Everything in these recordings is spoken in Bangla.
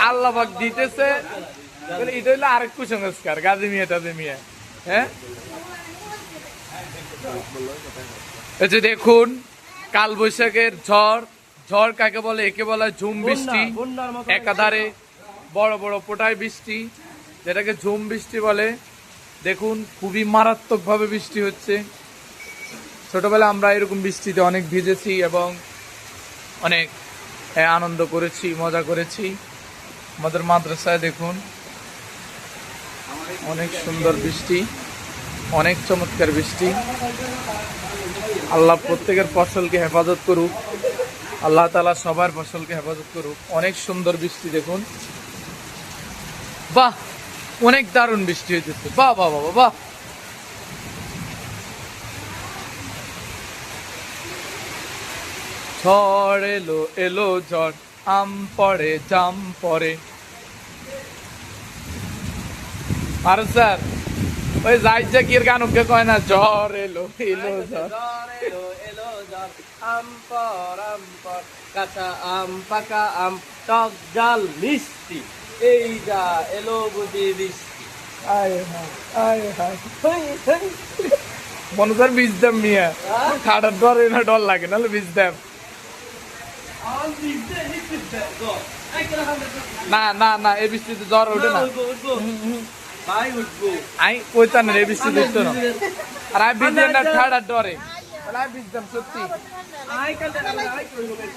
আল্লাহ পাক দিতেছে, এটা হইলো আরেক কুসংস্কার। গাজী মিয়া টাজী মিয়া, হ্যাঁ এই যে দেখুন কাল বৈশাখের ঝড়। ঝড় কাকে বলে? একে বলা ঝুম বৃষ্টি। একাধারে বড় বড় পোটায় বৃষ্টি, যেটাকে ঝুম বৃষ্টি বলে। দেখুন খুবই মারাত্মক ভাবে বৃষ্টি হচ্ছে। ছোটবেলা আমরা এরকম বৃষ্টিতে অনেক ভিজেছি এবং অনেক আনন্দ করেছি, মজা করেছি। আমাদের মাদ্রাসায় দেখুন অনেক সুন্দর বৃষ্টি, অনেক চমৎকার বৃষ্টি। আল্লাহ প্রত্যেকের ফসলকে হেফাজত করুক, আল্লাহ তাআলা সবার ফসলকে হেফাজত করুক। অনেক সুন্দর বৃষ্টি দেখুন, বাহ অনেক দারুণ বৃষ্টি হয়েছে। বাহ বাহ বাহ বাহ। ঝড় এলো এলো ঝড়, আম পড়ে জাম পড়ে। আর স্যার ওই যাইজাকির গান ওকে কয় না, ঝড় এলো এলো ঝড়, আম পর কাঁচা আম পাকা আম টক ডাল মিষ্টি, এই যা এলো বুঝি বৃষ্টি। আয় হায় আয় হায়। মনে কর বীজ দাম মিয়া, খাটার ডর না ডর লাগে, নাহলে বীজ দাম। না না না, এই বৃষ্টিতে জ্বর ওঠে না। আই কইতা না এই বৃষ্টিতে উঠতো না। আর আমি বীজ না খাটার ডরে, আমি বীজ দাম সত্যি।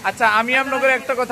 আচ্ছা আমি আপনাদের একটা কথা